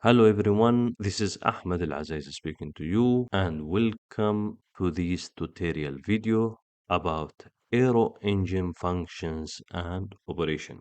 Hello everyone, this is Ahmed Al-Aziz speaking to you and welcome to this tutorial video about aero engine functions and operation.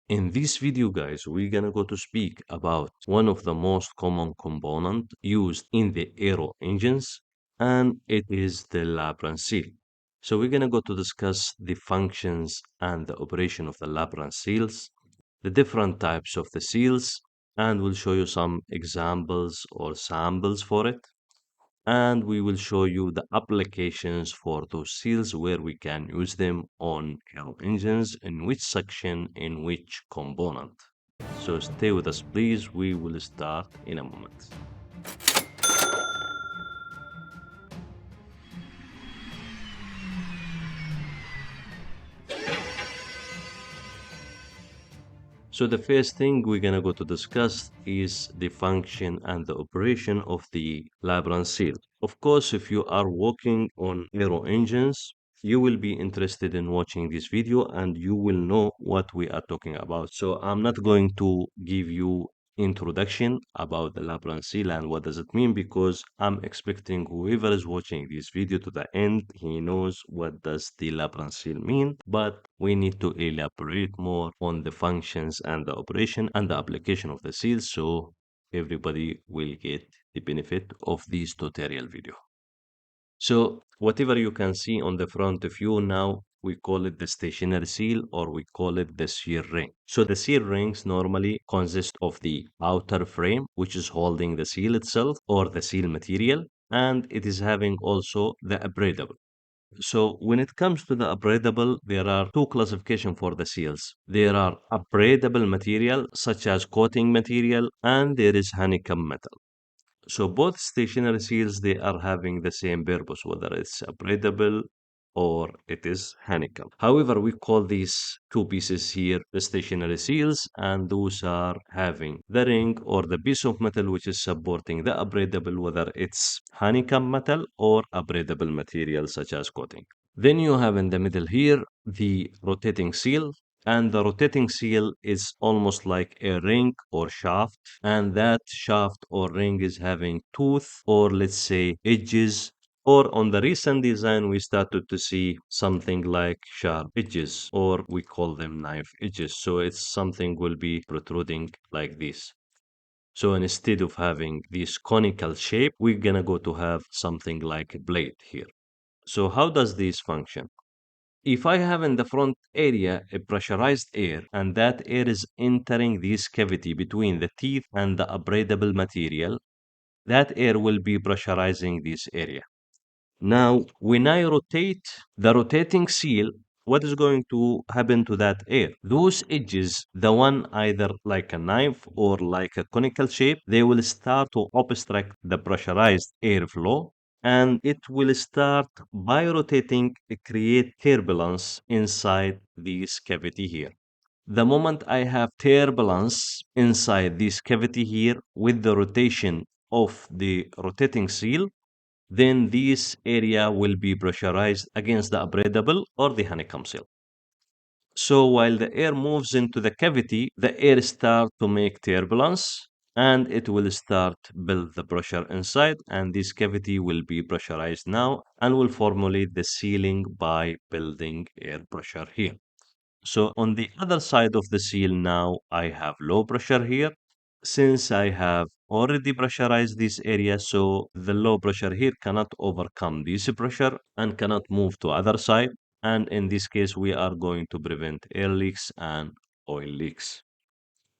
In this video guys, we're gonna go to speak about one of the most common component used in the aero engines and it is the Labyrinth seal. So we're gonna go to discuss the functions and the operation of the Labyrinth seals, the different types of the seals, and we'll show you some examples or samples for it. And we will show you the applications for those seals where we can use them on aero engines, in which section, in which component. So stay with us, please. We will start in a moment. So the first thing we're gonna go to discuss is the function and the operation of the Labyrinth seal. Of course, if you are working on aero engines, you will be interested in watching this video and you will know what we are talking about. So I'm not going to give you introduction about the Labyrinth seal and what does it mean because I'm expecting whoever is watching this video to the end, he knows what does the Labyrinth seal mean, but we need to elaborate more on the functions and the operation and the application of the seals so everybody will get the benefit of this tutorial video. So whatever you can see on the front of you now, we call it the stationary seal or we call it the seal ring. So the seal rings normally consist of the outer frame, which is holding the seal itself or the seal material, and it is having also the abradable. So when it comes to the abradable, there are two classifications for the seals. There are abradable material such as coating material and there is honeycomb metal. So both stationary seals, they are having the same purpose, whether it's abradable or it is honeycomb. However, we call these two pieces here the stationary seals, and those are having the ring or the piece of metal which is supporting the abradable, whether it's honeycomb metal or abradable material such as coating. Then you have in the middle here the rotating seal, and the rotating seal is almost like a ring or shaft, and that shaft or ring is having tooth or let's say edges, or on the recent design we started to see something like sharp edges or we call them knife edges, so it's something will be protruding like this. So instead of having this conical shape, we're gonna go to have something like a blade here. So how does this function? If I have in the front area a pressurized air and that air is entering this cavity between the teeth and the abradable material, that air will be pressurizing this area. Now, when I rotate the rotating seal, what is going to happen to that air? Those edges, the one either like a knife or like a conical shape, they will start to obstruct the pressurized airflow and it will start by rotating create turbulence inside this cavity here. The moment I have turbulence inside this cavity here with the rotation of the rotating seal, then this area will be pressurized against the abradable or the honeycomb seal. So while the air moves into the cavity, the air starts to make turbulence and it will start build the pressure inside and this cavity will be pressurized now and will formulate the sealing by building air pressure here. So on the other side of the seal now, I have low pressure here. Since I have already pressurized this area, so the low pressure here cannot overcome this pressure and cannot move to other side. And in this case, we are going to prevent air leaks and oil leaks.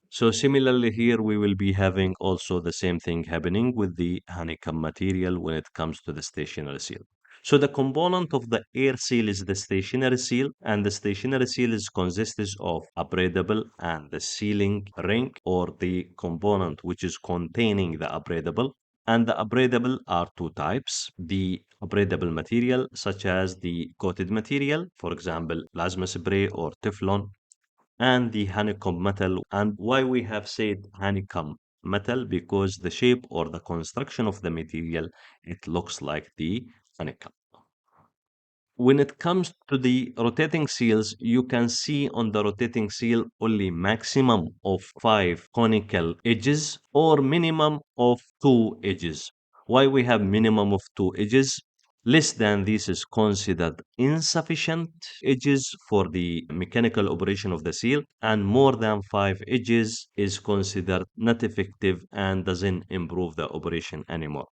So similarly here, we will be having also the same thing happening with the honeycomb material when it comes to the stationary seal. So the component of the air seal is the stationary seal, and the stationary seal is consists of abradable and the sealing ring or the component which is containing the abradable. And the abradable are two types. The abradable material such as the coated material, for example, plasma spray or Teflon, and the honeycomb metal. And why we have said honeycomb metal? Because the shape or the construction of the material, it looks like the honeycomb. when it comes to the rotating seals, you can see on the rotating seal only maximum of 5 conical edges or minimum of 2 edges. Why we have minimum of 2 edges? Less than this is considered insufficient edges for the mechanical operation of the seal, and more than 5 edges is considered not effective and doesn't improve the operation anymore.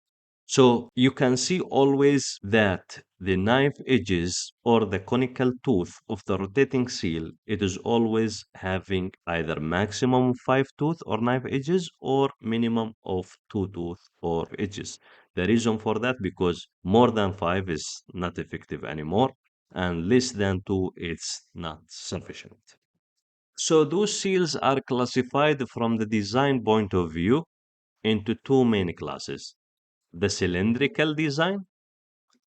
So you can see always that the knife edges or the conical tooth of the rotating seal, it is always having either maximum 5 tooth or knife edges or minimum of 2 tooth or edges. The reason for that because more than 5 is not effective anymore and less than 2 it's not sufficient. So those seals are classified from the design point of view into two main classes: the cylindrical design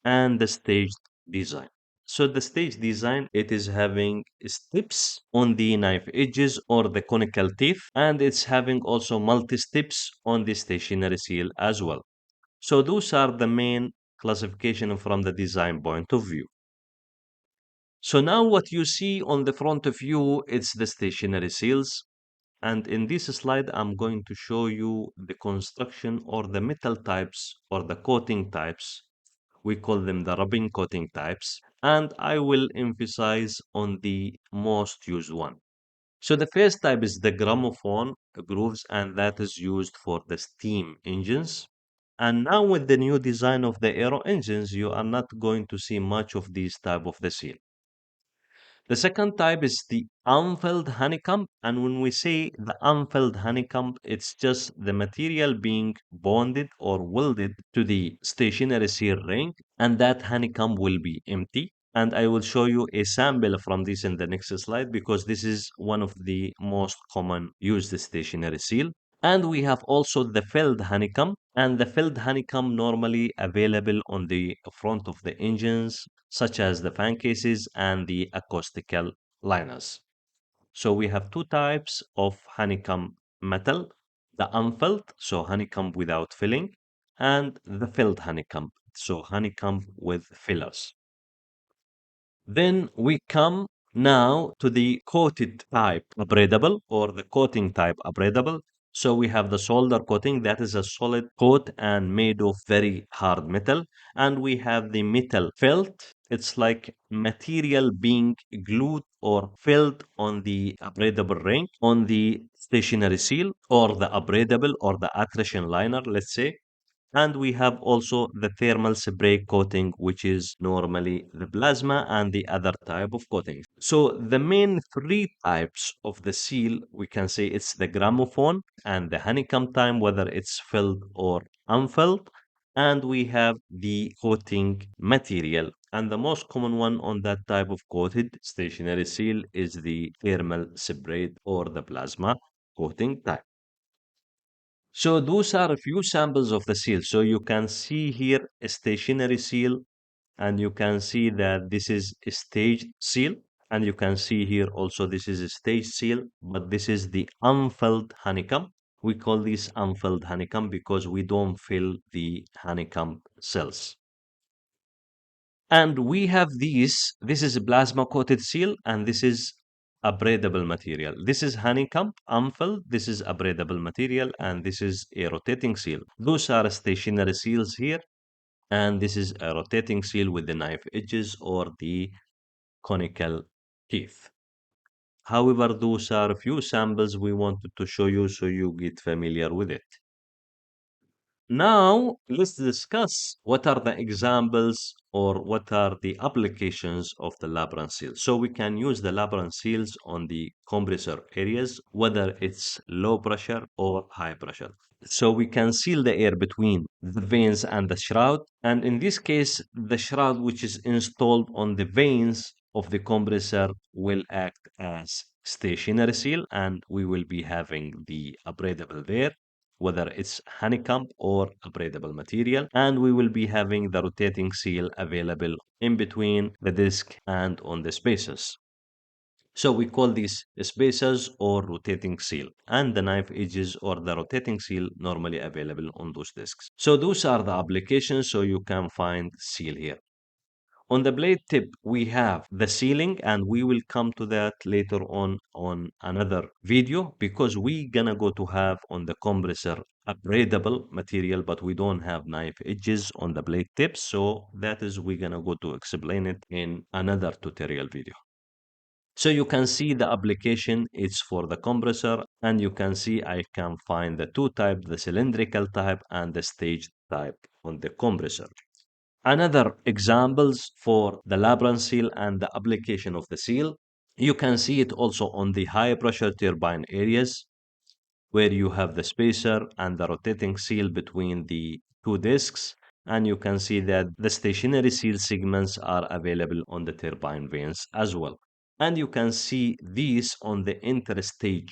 and the staged design. So the stage design, it is having steps on the knife edges or the conical teeth, and it's having also multi-steps on the stationary seal as well. So those are the main classification from the design point of view. So now what you see on the front of you, it's the stationary seals. And in this slide, I'm going to show you the construction or the metal types or the coating types. We call them the rubbing coating types. And I will emphasize on the most used one. So the first type is the gramophone grooves, and that is used for the steam engines. And now with the new design of the aero engines, you are not going to see much of these type of the seal. The second type is the unfilled honeycomb. And when we say the unfilled honeycomb, it's just the material being bonded or welded to the stationary seal ring, and that honeycomb will be empty. And I will show you a sample from this in the next slide because this is one of the most common used stationary seal. And we have also the filled honeycomb, and the filled honeycomb normally available on the front of the engines, such as the fan cases and the acoustical liners. So we have two types of honeycomb metal: the unfilled, so honeycomb without filling, and the filled honeycomb, so honeycomb with fillers. Then we come now to the coated type abradable or the coating type abradable. So we have the solder coating, that is a solid coat and made of very hard metal. And we have the metal felt. It's like material being glued or filled on the abradable ring, on the stationary seal, or the abradable or the attrition liner, let's say. And we have also the thermal spray coating, which is normally the plasma and the other type of coating. So the main three types of the seal, we can say it's the gramophone and the honeycomb time, whether it's filled or unfilled. And we have the coating material. And the most common one on that type of coated stationary seal is the thermal spray or the plasma coating type. So those are a few samples of the seal. So you can see here a stationary seal, and you can see that this is a staged seal, and you can see here also this is a staged seal, but this is the unfilled honeycomb. We call this unfilled honeycomb because we don't fill the honeycomb cells. And we have these, this is a plasma coated seal, and this is abradable material. This is honeycomb, unfilled, this is abradable material, and this is a rotating seal. Those are stationary seals here, and this is a rotating seal with the knife edges or the conical teeth. However, those are a few samples we wanted to show you so you get familiar with it. Now, let's discuss what are the examples or what are the applications of the Labyrinth seal. So we can use the Labyrinth seals on the compressor areas, whether it's low pressure or high pressure. So we can seal the air between the vanes and the shroud. And in this case, the shroud which is installed on the vanes of the compressor will act as stationary seal, and we will be having the abradable there, whether it's honeycomb or abradable material, and we will be having the rotating seal available in between the disc and on the spaces. So we call these spacers or rotating seal, and the knife edges or the rotating seal normally available on those discs. So those are the applications, so you can find seal here. On the blade tip, we have the sealing, and we will come to that later on another video because we gonna go to have on the compressor upgradable material, but we don't have knife edges on the blade tips. So that is we gonna go to explain it in another tutorial video. So you can see the application, it's for the compressor, and you can see I can find the two type, the cylindrical type and the stage type on the compressor. Another examples for the Labyrinth seal and the application of the seal. You can see it also on the high pressure turbine areas where you have the spacer and the rotating seal between the two discs. And you can see that the stationary seal segments are available on the turbine vanes as well. And you can see these on the interstage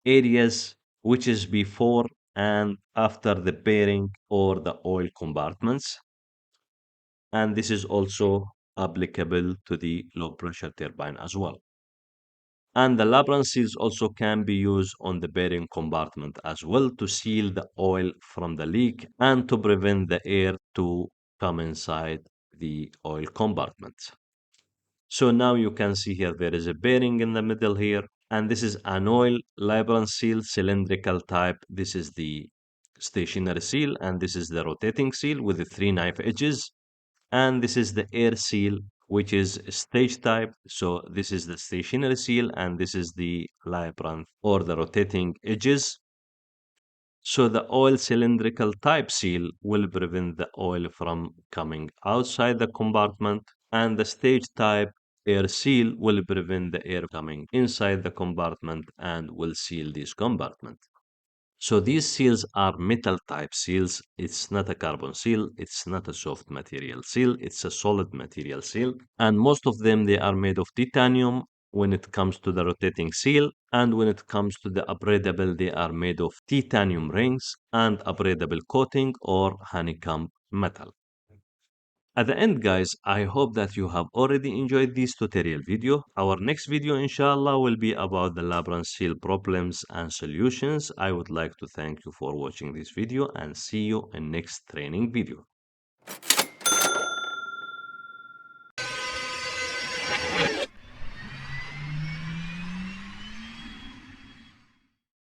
areas, which is before and after the bearing or the oil compartments. And this is also applicable to the low pressure turbine as well. And the Labyrinth seals also can be used on the bearing compartment as well to seal the oil from the leak and to prevent the air to come inside the oil compartment. So now you can see here there is a bearing in the middle here, and this is an oil Labyrinth seal cylindrical type. This is the stationary seal, and this is the rotating seal with the three knife edges. And this is the air seal, which is stage type. So this is the stationary seal, and this is the Labyrinth or the rotating edges. So the oil cylindrical type seal will prevent the oil from coming outside the compartment, and the stage type air seal will prevent the air coming inside the compartment and will seal this compartment. So these seals are metal type seals. It's not a carbon seal. It's not a soft material seal. It's a solid material seal. And most of them, they are made of titanium when it comes to the rotating seal. And when it comes to the upgradable, they are made of titanium rings and upgradable coating or honeycomb metal. At the end, guys, I hope that you have already enjoyed this tutorial video. Our next video, inshallah, will be about the Labyrinth seal problems and solutions. I would like to thank you for watching this video and see you in next training video.